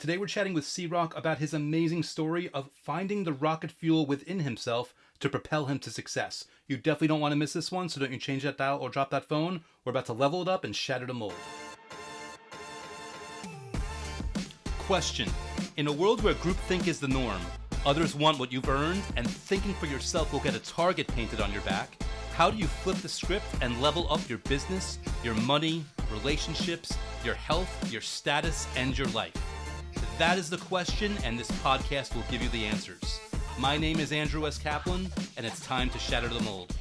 Today we're chatting with C-Roc about his amazing story of finding the rocket fuel within himself to propel him to success. You definitely don't want to miss this one, so don't you change that dial or drop that phone. We're about to level it up and shatter the mold. Question. In a world where groupthink is the norm, others want what you've earned, and thinking for yourself will get a target painted on your back, how do you flip the script and level up your business, your money, relationships, your health, your status, and your life? That is the question, and this podcast will give you the answers. My name is Andrew S. Kaplan, and it's time to shatter the mold.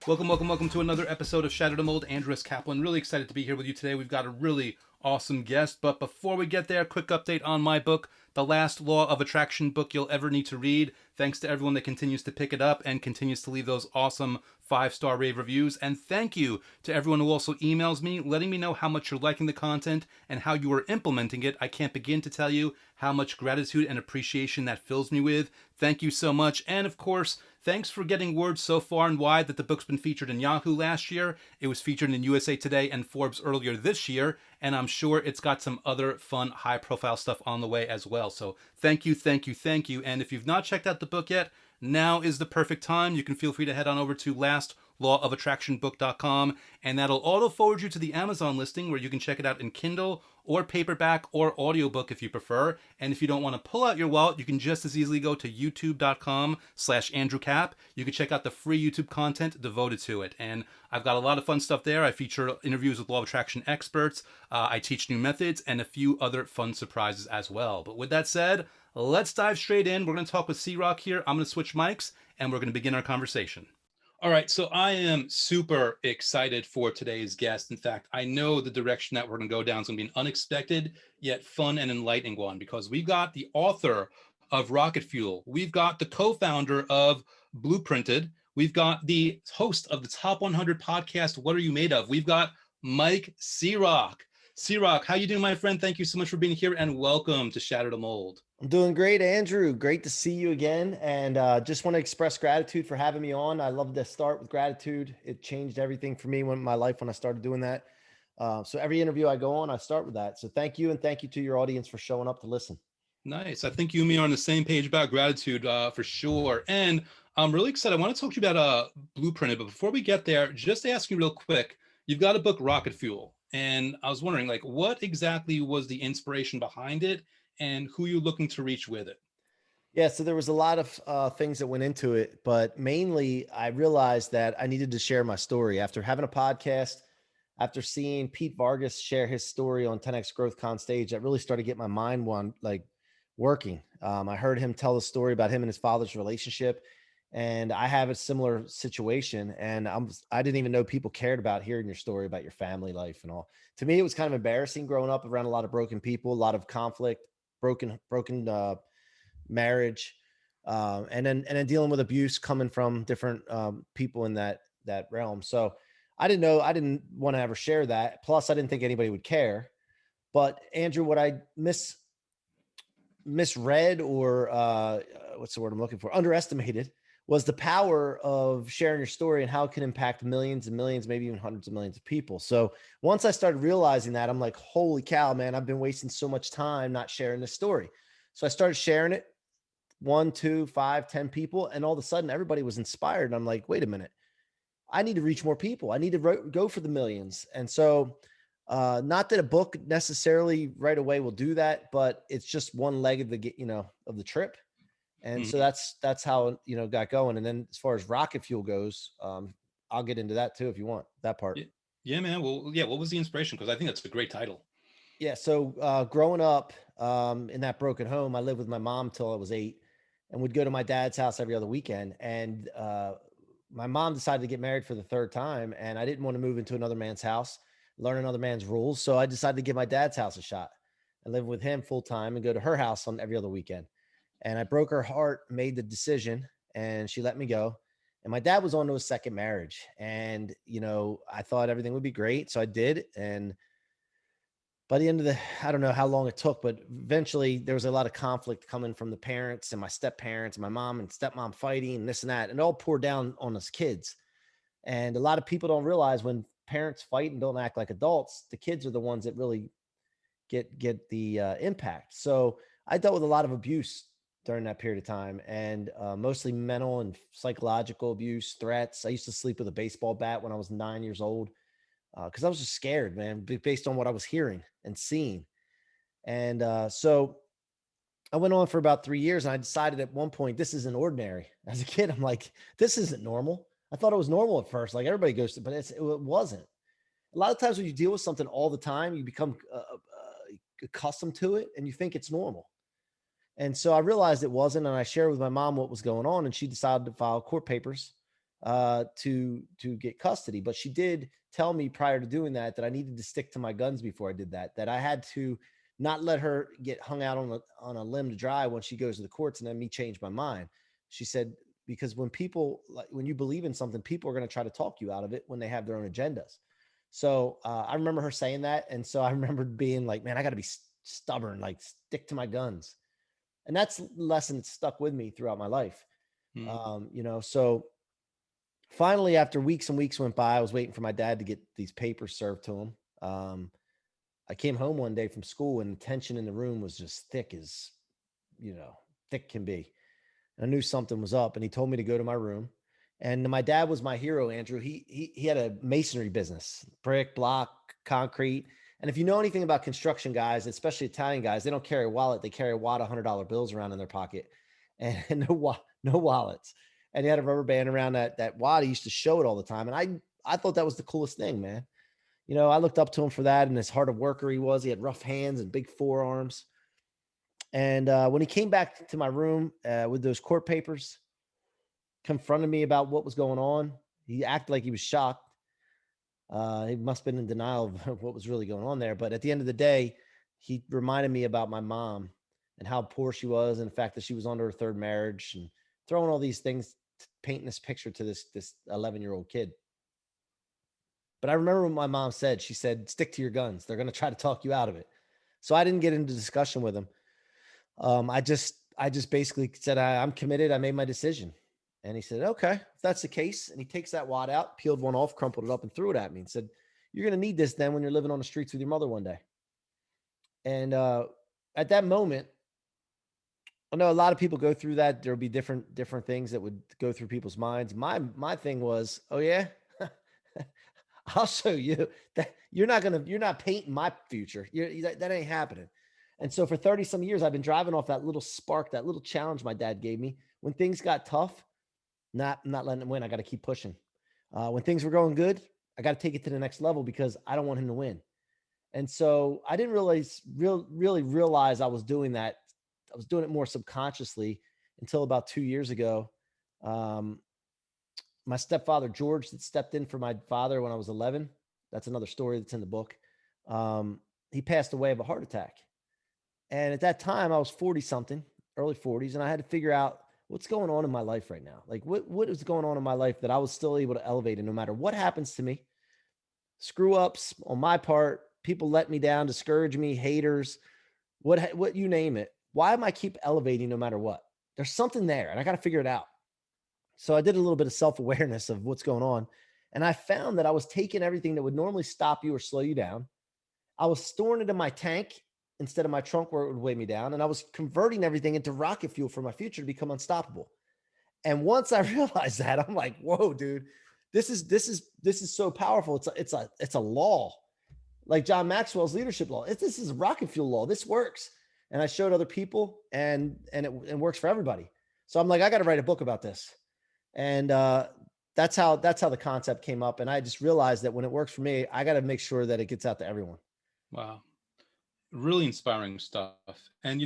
Welcome to another episode of Shatter the Mold. Andrew S. Kaplan, really excited to be here with you today. We've got a really awesome guest, but before we get there, quick update on my book, The Last Law of Attraction book you'll ever need to read. Thanks to everyone that continues to pick it up and continues to leave those awesome 5-star rave reviews. And thank you to everyone who also emails me, letting me know how much you're liking the content and how you are implementing it. I can't begin to tell you how much gratitude and appreciation that fills me with. Thank you so much. And of course, thanks for getting word so far and wide that the book's been featured in Yahoo last year. It was featured in USA Today and Forbes earlier this year. And I'm sure it's got some other fun, high-profile stuff on the way as well. So thank you. And if you've not checked out the book yet, now is the perfect time. You can feel free to head on over to lastlawofattractionbook.com, and that'll auto-forward you to the Amazon listing where you can check it out in Kindle or paperback or audiobook if you prefer. And if you don't want to pull out your wallet, you can just as easily go to youtube.com/AndrewCap. You can check out the free YouTube content devoted to it. And I've got a lot of fun stuff there. I feature interviews with law of attraction experts. I teach new methods and a few other fun surprises as well. But with that said, let's dive straight in. We're going to talk with C-Roc here. I'm going to switch mics and we're going to begin our conversation. All right, so I am super excited for today's guest. In fact, I know the direction that we're going to go down is going to be an unexpected yet fun and enlightening one, because we've got the author of Rocket Fuel. We've got the co-founder of Blueprinted. We've got the host of the Top 100 podcast, What Are You Made Of? We've got Mike C-Roc. C-Roc, how you doing, my friend? Thank you so much for being here, and welcome to Shatter the Mold. I'm doing great, Andrew. Great to see you again. And just want to express gratitude for having me on. I love to start with gratitude. It changed everything for me in my life when I started doing that. So every interview I go on, I start with that. So thank you. And thank you to your audience for showing up to listen. Nice. I think you and me are on the same page about gratitude for sure. And I'm really excited. I want to talk to you about Blueprinted. But before we get there, just to ask you real quick, you've got a book, Rocket Fuel. And I was wondering, what exactly was the inspiration behind it and who you're looking to reach with it? Yeah, so there was a lot of things that went into it, but mainly I realized that I needed to share my story after having a podcast, after seeing Pete Vargas share his story on 10X Growth Con stage. That really started to get my mind working. I heard him tell the story about him and his father's relationship, and I have a similar situation. And I didn't even know people cared about hearing your story about your family life and all. To me, it was kind of embarrassing growing up around a lot of broken people, a lot of conflict, broken marriage, and then dealing with abuse coming from different people in that realm. So I didn't want to ever share that. Plus, I didn't think anybody would care. But Andrew, what I misread, or what's the word I'm looking for? Underestimated, was the power of sharing your story and how it can impact millions and millions, maybe even hundreds of millions of people. So once I started realizing that, I'm like, holy cow, man, I've been wasting so much time not sharing this story. So I started sharing it, 1, 2, 5, 10 people. And all of a sudden everybody was inspired. And I'm like, wait a minute, I need to reach more people. I need to go for the millions. And so not that a book necessarily right away will do that, but it's just one leg of the trip. And so that's how, got going. And then as far as Rocket Fuel goes, I'll get into that too, if you want that part. Yeah, man. Well, yeah. What was the inspiration? Because I think that's a great title. Yeah. So growing up in that broken home, I lived with my mom till I was 8, and would go to my dad's house every other weekend. And my mom decided to get married for the 3rd time, and I didn't want to move into another man's house, learn another man's rules. So I decided to give my dad's house a shot and live with him full time and go to her house on every other weekend. And I broke her heart, made the decision, and she let me go. And my dad was on to his 2nd marriage. And, I thought everything would be great. So I did. And by the end of I don't know how long it took, but eventually there was a lot of conflict coming from the parents and my step parents, my mom and stepmom fighting and this and that, and it all poured down on us kids. And a lot of people don't realize when parents fight and don't act like adults, the kids are the ones that really get the impact. So I dealt with a lot of abuse during that period of time, and mostly mental and psychological abuse, threats. I used to sleep with a baseball bat when I was 9 years old because I was just scared, man, based on what I was hearing and seeing. And so I went on for about 3 years, and I decided at one point this isn't ordinary. As a kid, I'm like, this isn't normal. I thought it was normal at first, like everybody goes to, but it wasn't. A lot of times when you deal with something all the time, you become accustomed to it, and you think it's normal. And so I realized it wasn't, and I shared with my mom what was going on, and she decided to file court papers to get custody. But she did tell me prior to doing that that I needed to stick to my guns before I did that. That I had to not let her get hung out on a limb to dry when she goes to the courts, and then me change my mind. She said because when people like when you believe in something, people are going to try to talk you out of it when they have their own agendas. So I remember her saying that, and so I remember being like, "Man, I got to be stubborn, like stick to my guns." And that's a lesson that stuck with me throughout my life. Mm. So finally, after weeks and weeks went by, I was waiting for my dad to get these papers served to him. I came home one day from school, and the tension in the room was just thick as, you know, thick can be. And I knew something was up, and he told me to go to my room. And my dad was my hero, Andrew. He had a masonry business, brick, block, concrete. And if you know anything about construction guys, especially Italian guys, they don't carry a wallet. They carry a wad of $100 bills around in their pocket, and no wallets. And he had a rubber band around that wad. He used to show it all the time, and I thought that was the coolest thing, man. I looked up to him for that, and as hard a worker he was. He had rough hands and big forearms. And when he came back to my room with those court papers, confronted me about what was going on. He acted like he was shocked. He must have been in denial of what was really going on there. But at the end of the day, he reminded me about my mom and how poor she was, and the fact that she was under her third marriage, and throwing all these things, painting this picture to this 11-year-old kid. But I remember what my mom said. She said, "Stick to your guns. They're going to try to talk you out of it." So I didn't get into discussion with him. I just basically said, I'm committed. I made my decision. And he said, "Okay, if that's the case." And he takes that wad out, peeled one off, crumpled it up, and threw it at me and said, "You're going to need this then when you're living on the streets with your mother one day." And at that moment, I know a lot of people go through that. There'll be different things that would go through people's minds. My thing was, "Oh yeah, I'll show you that you're not painting my future. That ain't happening." And so for 30 some years, I've been driving off that little spark, that little challenge my dad gave me. When things got tough, not letting him win. I got to keep pushing. When things were going good, I got to take it to the next level because I don't want him to win. And so I didn't really realize I was doing that. I was doing it more subconsciously until about 2 years ago. Um, my stepfather, George, that stepped in for my father when I was 11. That's another story that's in the book. He passed away of a heart attack. And at that time, I was 40 something, early 40s, and I had to figure out what's going on in my life right now. Like, what is going on in my life that I was still able to elevate, and no matter what happens to me, screw ups on my part, people let me down, discourage me, haters, what you name it. Why am I keep elevating no matter what? There's something there, and I got to figure it out. So I did a little bit of self-awareness of what's going on, and I found that I was taking everything that would normally stop you or slow you down. I was storing it in my tank instead of my trunk where it would weigh me down. And I was converting everything into rocket fuel for my future to become unstoppable. And once I realized that, I'm like, whoa, dude, this is so powerful. It's a law, like John Maxwell's leadership law. This is a rocket fuel law. This works. And I showed other people, and it works for everybody. So I'm like, I got to write a book about this. And that's how the concept came up. And I just realized that when it works for me, I got to make sure that it gets out to everyone. Wow. Really inspiring stuff. And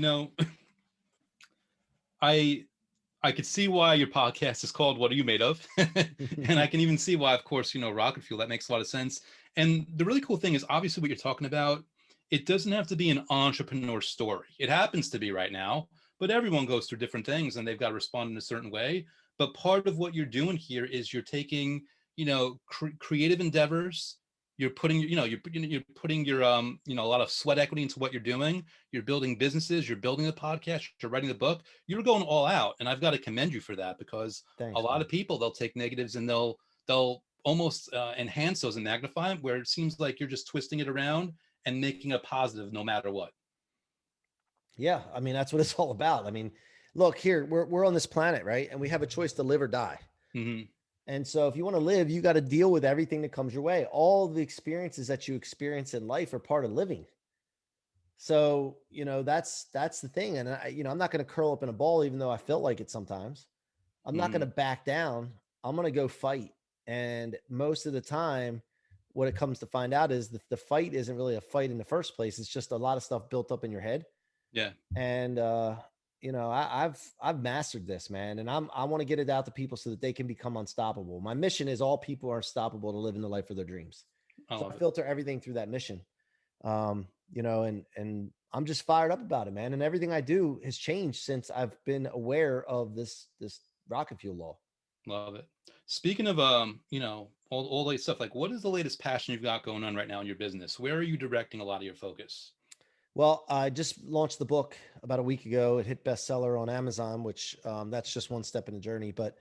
I I could see why your podcast is called "What Are You Made Of," and I can even see why, of course, rocket fuel. That makes a lot of sense. And the really cool thing is, obviously, what you're talking about. It doesn't have to be an entrepreneur story. It happens to be right now, but everyone goes through different things, and they've got to respond in a certain way. But part of what you're doing here is you're taking, creative endeavors. You're putting, you're putting your, a lot of sweat equity into what you're doing. You're building businesses. You're building the podcast. You're writing the book. You're going all out, and I've got to commend you for that, because a Thanks, lot man. of people, they'll take negatives and they'll almost enhance those and magnify them, where it seems like you're just twisting it around and making a positive no matter what. Yeah, I mean that's what it's all about. I mean, look here, we're on this planet, right? And we have a choice to live or die. Hmm. And so if you want to live, you got to deal with everything that comes your way. All the experiences that you experience in life are part of living. So, that's the thing. And I'm not going to curl up in a ball, even though I felt like it sometimes. I'm not going to Hmm. back down. I'm going to go fight. And most of the time, what it comes to find out is that the fight isn't really a fight in the first place. It's just a lot of stuff built up in your head. Yeah. And I've mastered this, man, and I want to get it out to people so that they can become unstoppable. My mission is all people are unstoppable to live in the life of their dreams. I So love I it. filter everything through that mission. And I'm just fired up about it, man. And everything I do has changed since I've been aware of this rocket fuel law. Love it. Speaking of all the stuff, like what is the latest passion you've got going on right now in your business? Where are you directing a lot of your focus? Well, I just launched the book about a week ago. It hit bestseller on Amazon, which that's just one step in the journey. But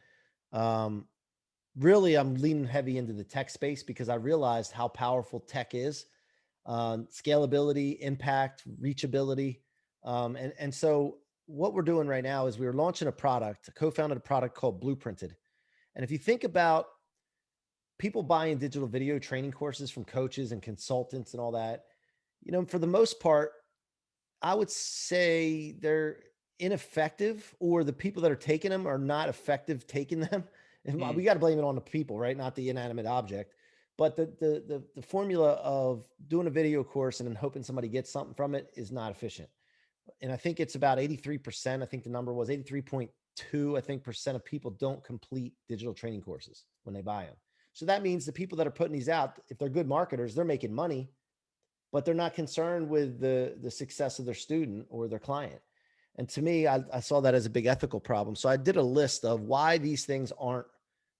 um, really, I'm leaning heavy into the tech space because I realized how powerful tech is, scalability, impact, reachability. And so what we're doing right now is we're launching a product, co-founded a product called Blueprinted. And if you think about people buying digital video training courses from coaches and consultants and all that, for the most part, I would say they're ineffective, or the people that are taking them are not effective taking them. And we Mm, got to blame it on the people, right? Not the inanimate object. But the formula of doing a video course and then hoping somebody gets something from it is not efficient. And I think it's about 83%. I think the number was 83.2, I think, percent of people don't complete digital training courses when they buy them. So that means the people that are putting these out, if they're good marketers, they're making money, but they're not concerned with the success of their student or their client. And to me, I saw that as a big ethical problem. So I did a list of why these things aren't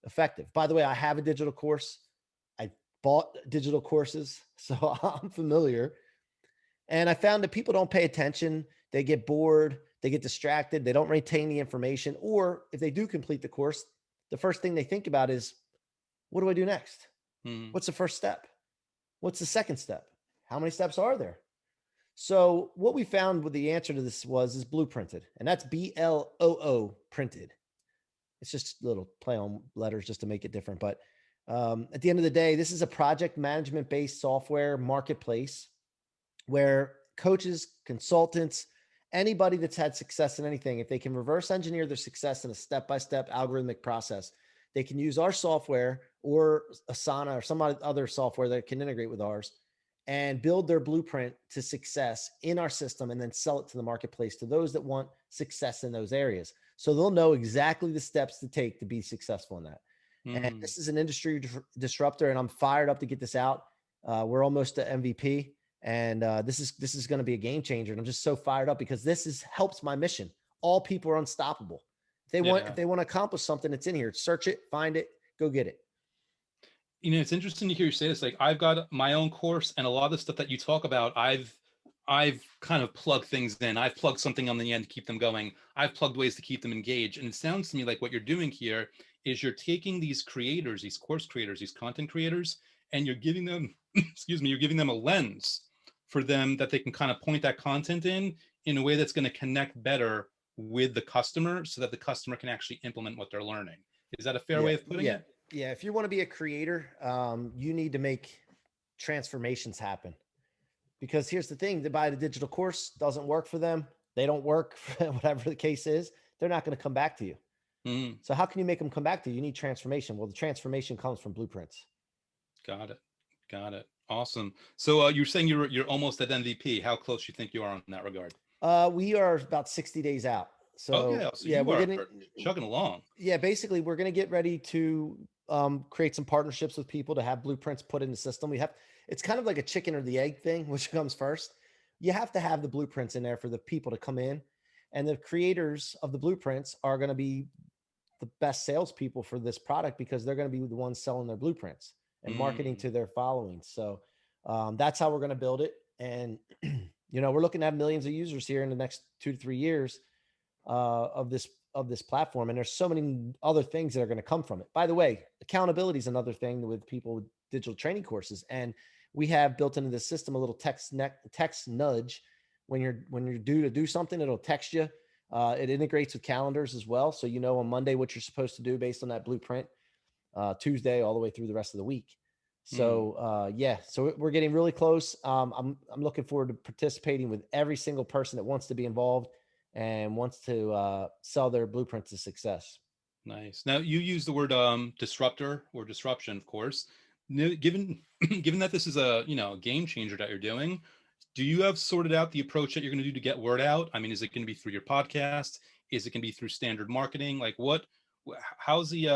effective. By the way, I have a digital course. I bought digital courses, so I'm familiar. And I found that people don't pay attention. They get bored. They get distracted. They don't retain the information. Or if they do complete the course, the first thing they think about is, what do I do next? mm, What's the first step? What's the second step? How many steps are there? So what we found with the answer to this is Blueprinted, and that's BLOO printed. It's just a little play on letters just to make it different. But at the end of the day, this is a project management based software marketplace where coaches, consultants, anybody that's had success in anything, if they can reverse engineer their success in a step-by-step algorithmic process, they can use our software or Asana or some other software that can integrate with ours and build their blueprint to success in our system and then sell it to the marketplace to those that want success in those areas. So they'll know exactly the steps to take to be successful in that. And mm. this is an industry disruptor, and I'm fired up to get this out. We're almost to MVP, and this is going to be a game changer. And I'm just so fired up because helps my mission. All people are unstoppable. If Yeah. they want to accomplish something, it's in here. Search it, find it, go get it. It's interesting to hear you say this. Like I've got my own course, and a lot of the stuff that you talk about, I've kind of plugged things in. I've plugged something on the end to keep them going. I've plugged ways to keep them engaged. And it sounds to me like what you're doing here is you're taking these creators, these course creators, these content creators, and you're giving them, excuse me, you're giving them a lens for them that they can kind of point that content in a way that's going to connect better with the customer so that the customer can actually implement what they're learning. Is that a fair Yeah, way of putting yeah, it? yeah. If you want to be a creator, you need to make transformations happen. Because here's the thing: to buy the digital course doesn't work for them. They don't work, whatever the case is. They're not going to come back to you. Mm, So how can you make them come back to you? You need transformation. Well, the transformation comes from blueprints. got it. Got it. Awesome. So you're saying you're almost at MVP. How close you think you are in that regard? We are about 60 days out. Okay, So so yeah, you we're are getting, chugging along. yeah, basically we're going to get ready to create some partnerships with people to have blueprints put in the system. It's kind of like a chicken or the egg thing, which comes first. You have to have the blueprints in there for the people to come in, and the creators of the blueprints are going to be the best salespeople for this product because they're going to be the ones selling their blueprints and marketing Mm, to their following. So that's how we're going to build it. And we're looking to have millions of users here in the next 2 to 3 years of this platform. And there's so many other things that are going to come from it. By the way, accountability is another thing with people with digital training courses. And we have built into the system a little text nudge when you're due to do something. It'll text you. It integrates with calendars as well, so you know on Monday what you're supposed to do based on that blueprint. Tuesday all the way through the rest of the week. So yeah, so we're getting really close. I'm looking forward to participating with every single person that wants to be involved and wants to sell their blueprint to success. Nice. Now you use the word disruptor or disruption, of course. Given given that this is a a game changer that you're doing, do you have sorted out the approach that you're going to do to get word out? I mean, is it going to be through your podcast? Is it going to be through standard marketing? Like how's the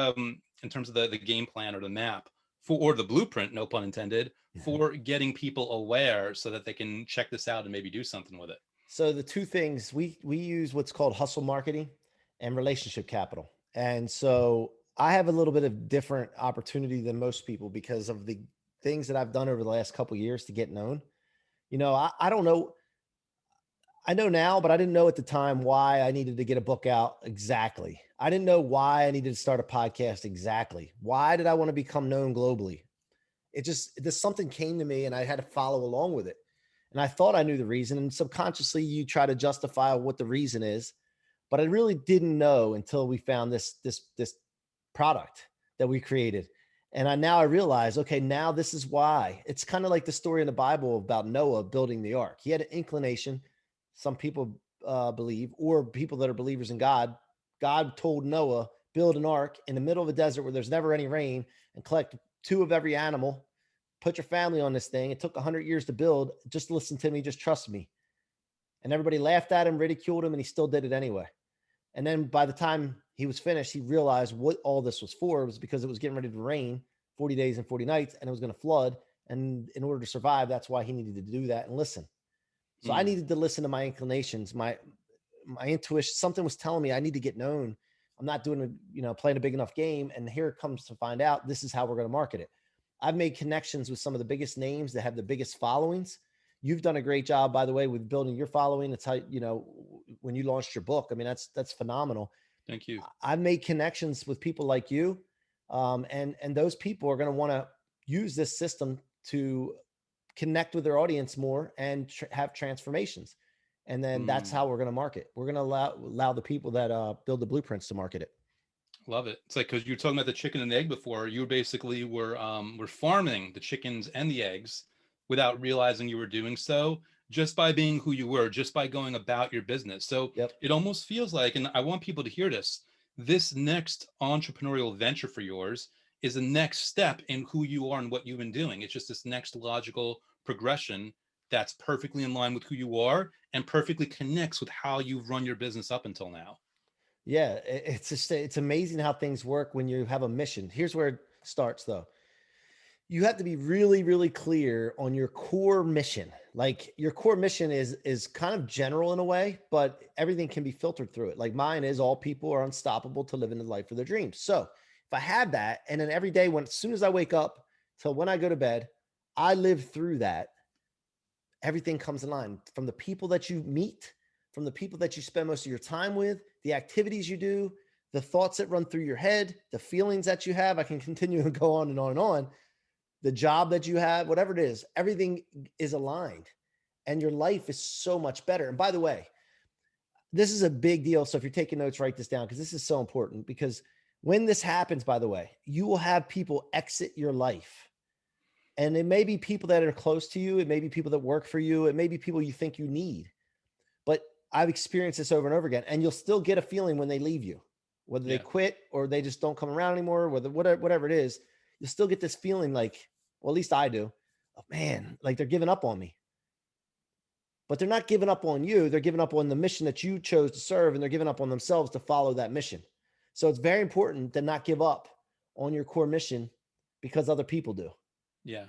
in terms of the game plan or the map for, or the blueprint, no pun intended, for getting people aware so that they can check this out and maybe do something with it? So the two things we use what's called hustle marketing and relationship capital. And so I have a little bit of different opportunity than most people because of the things that I've done over the last couple of years to get known. I don't know. I know now, but I didn't know at the time why I needed to get a book out exactly. I didn't know why I needed to start a podcast exactly. Why did I want to become known globally? This something came to me and I had to follow along with it. And I thought I knew the reason. And subconsciously you try to justify what the reason is, but I really didn't know until we found this product that we created. And now I realize, okay, now this is why. It's kind of like the story in the Bible about Noah building the ark. He had an inclination. Some people believe, or people that are believers in God. God told Noah, build an ark in the middle of a desert where there's never any rain and collect 2 of every animal. Put your family on this thing. It took 100 years to build. Just listen to me. Just trust me. And everybody laughed at him, ridiculed him, and he still did it anyway. And then by the time he was finished, he realized what all this was for. It was because it was getting ready to rain 40 days and 40 nights, and it was going to flood. And in order to survive, that's why he needed to do that and listen. So I needed to listen to my inclinations, my intuition. Something was telling me I need to get known. I'm not playing a big enough game. And here it comes to find out this is how we're going to market it. I've made connections with some of the biggest names that have the biggest followings. You've done a great job, by the way, with building your following. It's how, when you launched your book, I mean, that's phenomenal. Thank you. I've made connections with people like you. And those people are going to want to use this system to connect with their audience more and have transformations. And then that's how we're going to market. We're going to allow the people that build the blueprints to market it. Love it. It's like, because you were talking about the chicken and the egg before, you basically were farming the chickens and the eggs without realizing you were doing so, just by being who you were, just by going about your business. So It almost feels like, and I want people to hear this next entrepreneurial venture for yours is the next step in who you are and what you've been doing. It's just this next logical progression that's perfectly in line with who you are and perfectly connects with how you've run your business up until now. Yeah, it's amazing how things work when you have a mission. Here's where it starts, though. You have to be really, really clear on your core mission. Like your core mission is kind of general in a way, but everything can be filtered through it. Like mine is all people are unstoppable to live in the life of their dreams. So if I had that, and then every day as soon as I wake up till when I go to bed, I live through that. Everything comes in line from the people that you meet, from the people that you spend most of your time with, the activities you do, the thoughts that run through your head, the feelings that you have. I can continue to go on and on and on. The job that you have, whatever it is, everything is aligned and your life is so much better. And by the way, this is a big deal. So if you're taking notes, write this down because this is so important, because when this happens, by the way, you will have people exit your life. And it may be people that are close to you. It may be people that work for you. It may be people you think you need. But I've experienced this over and over again. And you'll still get a feeling when they leave you, whether they quit or they just don't come around anymore, whatever it is, you'll still get this feeling like, well, at least I do. Oh, man, like they're giving up on me. But they're not giving up on you. They're giving up on the mission that you chose to serve, and they're giving up on themselves to follow that mission. So it's very important to not give up on your core mission because other people do. Yeah,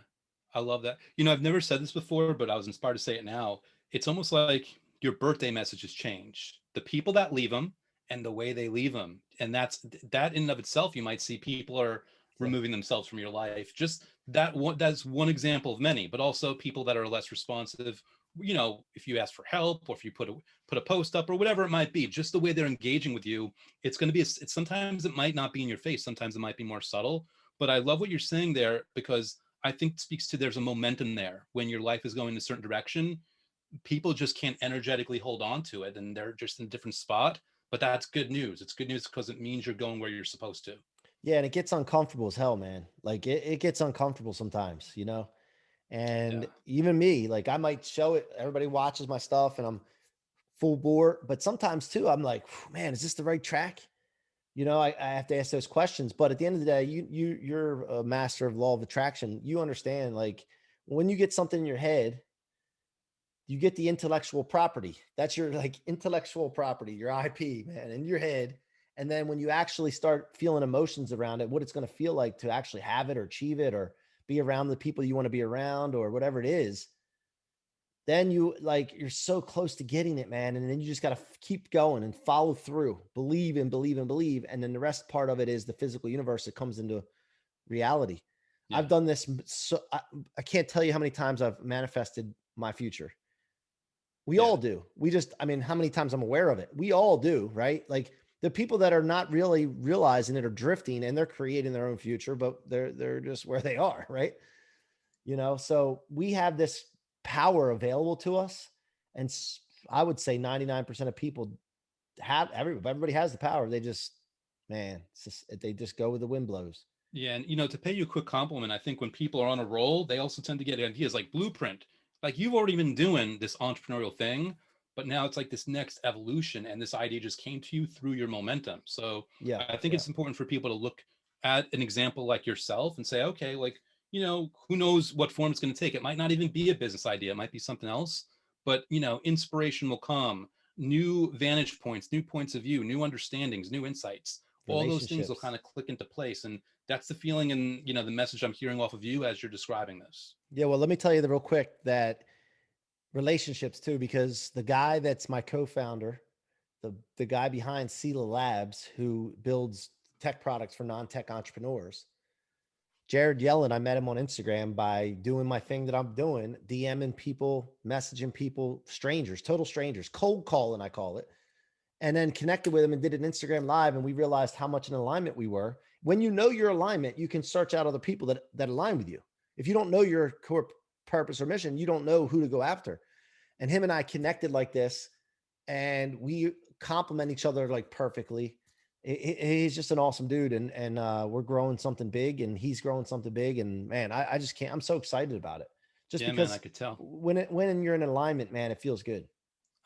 I love that. I've never said this before, but I was inspired to say it now. It's almost like your birthday messages change. The people that leave them and the way they leave them. And that in and of itself, you might see people are removing themselves from your life. Just that's one example of many, but also people that are less responsive. If you ask for help or if you put a post up or whatever it might be, just the way they're engaging with you, it's going to be, sometimes it might not be in your face. Sometimes it might be more subtle, but I love what you're saying there, because I think speaks to there's a momentum there. When your life is going in a certain direction, people just can't energetically hold on to it, and they're just in a different spot. But that's good news. It's good news because it means you're going where you're supposed to. Yeah, and it gets uncomfortable as hell, man. Like it gets uncomfortable sometimes, Yeah. And even me, like I might show it, everybody watches my stuff and I'm full bore, but sometimes too, I'm like, man, is this the right track? I have to ask those questions. But at the end of the day, you're a master of law of attraction. You understand, like when you get something in your head, you get the intellectual property. That's your like intellectual property, your IP, man, in your head. And then when you actually start feeling emotions around it, what it's going to feel like to actually have it or achieve it or be around the people you want to be around or whatever it is, then you're so close to getting it, man. And then you just got to keep going and follow through, believe and believe and believe. And then the rest part of it is the physical universe that comes into reality. I've Yeah. done this. So I can't tell you how many times I've manifested my future. We Yeah. all do. I mean, how many times I'm aware of it? We all do, right? Like the people that are not really realizing it are drifting and they're creating their own future, but they're just where they are, right? So we have this power available to us. And I would say 99% of people everybody has the power. They just, man, they just go with the wind blows. Yeah, and to pay you a quick compliment, I think when people are on a roll, they also tend to get ideas like blueprint. Like you've already been doing this entrepreneurial thing, but now it's like this next evolution, and this idea just came to you through your momentum. So Yeah. I think Yeah. it's important for people to look at an example like yourself and say, okay, like, who knows what form it's going to take? It might not even be a business idea, it might be something else, but inspiration will come, new vantage points, new points of view, new understandings, new insights. All those things will kind Relationships. of click into place. And that's the feeling and the message I'm hearing off of you as you're describing this. Yeah. Well, let me tell you the real quick that relationships too, because the guy that's my co-founder, the guy behind Sela Labs, who builds tech products for non-tech entrepreneurs, Jared Yellen, I met him on Instagram by doing my thing that I'm doing, DMing people, messaging people, strangers, total strangers, cold calling, I call it. And then connected with him and did an Instagram live. And we realized how much in alignment we were. When you know your alignment, you can search out other people that align with you. If you don't know your core purpose or mission, you don't know who to go after. And him and I connected like this, and we complement each other like perfectly. He's just an awesome dude, and we're growing something big, and he's growing something big. And man, I just can't. I'm so excited about it, just Yeah, man, I because could tell. when you're in alignment, man, it feels good.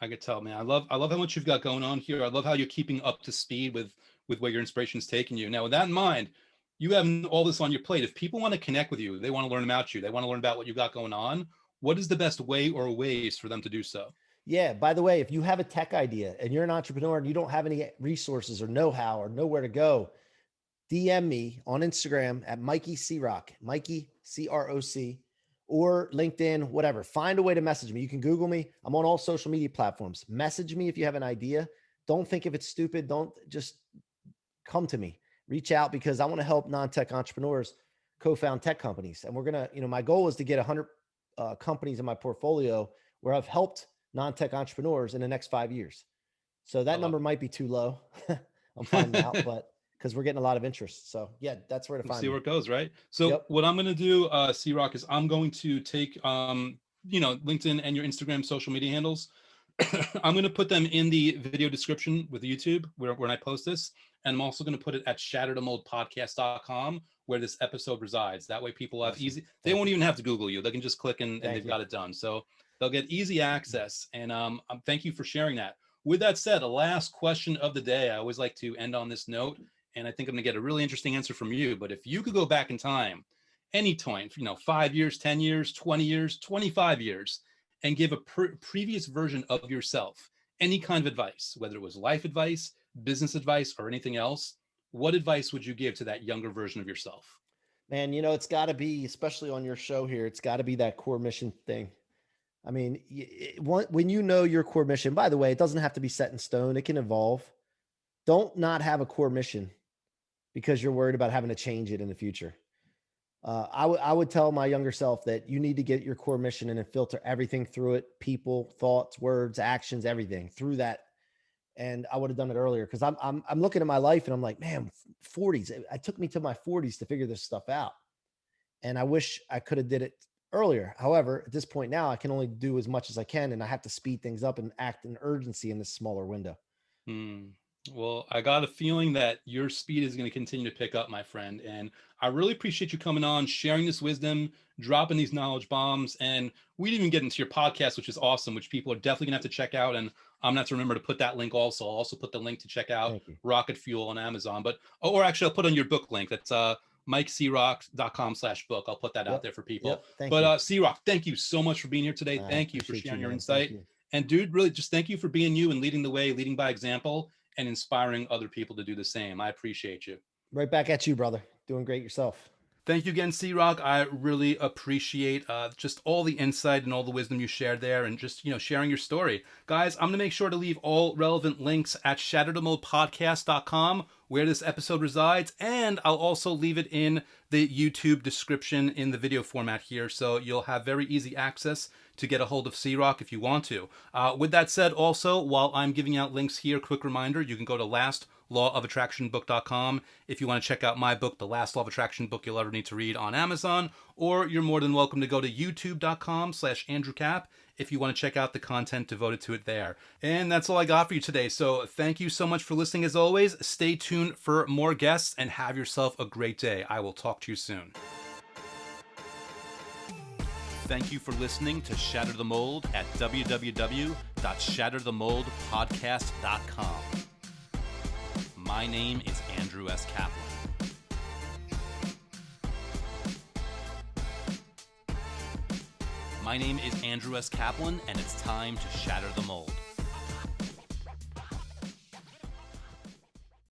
I could tell, man. I love how much you've got going on here. I love how you're keeping up to speed with where your inspiration is taking you. Now, with that in mind, you have all this on your plate. If people want to connect with you, they want to learn about you, they want to learn about what you got going on. What is the best way or ways for them to do so? Yeah. By the way, if you have a tech idea and you're an entrepreneur and you don't have any resources or know-how or nowhere to go, DM me on Instagram at Mikey C-Roc, Mikey CROC, or LinkedIn, whatever. Find a way to message me. You can Google me. I'm on all social media platforms. Message me if you have an idea. Don't think if it's stupid. Don't just come to me. Reach out because I want to help non-tech entrepreneurs co-found tech companies. And we're going to, my goal is to get 100 companies in my portfolio where I've helped non-tech entrepreneurs in the next 5 years. So I that love number might be too low. I'm finding out, it. but because we're getting a lot of interest. So yeah, that's where to We'll find see where me. it goes, right? So Yep. what I'm gonna do, C-Roc, is I'm going to take LinkedIn and your Instagram social media handles. I'm gonna put them in the video description with YouTube where when I post this, and I'm also gonna put it at shatterthemoldpodcast.com where this episode resides. That way people have Awesome. easy, they Thank won't you. even have to Google you. They can just click and Thank they've you. got it done. So they'll get easy access. And thank you for sharing that. With that said, the last question of the day, I always like to end on this note, and I think I'm going to get a really interesting answer from you. But if you could go back in time, any time, 5 years, 10 years, 20 years, 25 years, and give a previous version of yourself any kind of advice, whether it was life advice, business advice, or anything else, what advice would you give to that younger version of yourself? Man, it's got to be, especially on your show here, it's got to be that core mission thing. I mean, when you know your core mission, by the way, it doesn't have to be set in stone. It can evolve. Don't not have a core mission because you're worried about having to change it in the future. I would tell my younger self that you need to get your core mission and then filter everything through it, people, thoughts, words, actions, everything through that. And I would have done it earlier because I'm looking at my life and I'm like, man, 40s. It took me to my 40s to figure this stuff out. And I wish I could have did it earlier. However, at this point now, I can only do as much as I can, and I have to speed things up and act in urgency in this smaller window. Hmm. Well, I got a feeling that your speed is going to continue to pick up, my friend. And I really appreciate you coming on, sharing this wisdom, dropping these knowledge bombs. And we didn't even get into your podcast, which is awesome, which people are definitely going to have to check out. And I'm going to have to remember to put that link also. I'll also put the link to check out Thank you. Rocket Fuel on Amazon. But, oh, or actually, I'll put on your book link. That's MikeCroc.com/book. I'll put that out Yep. there for people. Yep. Thank But you. C-Roc, thank you so much for being here today. I Thank you for appreciate you, sharing your man. Thank insight. you. And dude, really just thank you for being you and leading the way, leading by example and inspiring other people to do the same. I appreciate you. Right back at you, brother. Doing great yourself. Thank you again, C-Roc. I really appreciate just all the insight and all the wisdom you shared there and just, sharing your story. Guys, I'm going to make sure to leave all relevant links at shatterthemoldpodcast.com where this episode resides, and I'll also leave it in the YouTube description in the video format here, so you'll have very easy access to get a hold of C-Roc if you want to. With that said, also, while I'm giving out links here, quick reminder, you can go to lastlawofattractionbook.com if you want to check out my book, The Last Law of Attraction Book You'll Ever Need to Read, on Amazon, or you're more than welcome to go to youtube.com/AndrewCap if you want to check out the content devoted to it there. And that's all I got for you today, so thank you so much for listening as always. Stay tuned for more guests and have yourself a great day. I will talk to you soon. Thank you for listening to Shatter the Mold at www.shatterthemoldpodcast.com. My name is Andrew S. Kaplan. My name is Andrew S. Kaplan, and it's time to shatter the mold.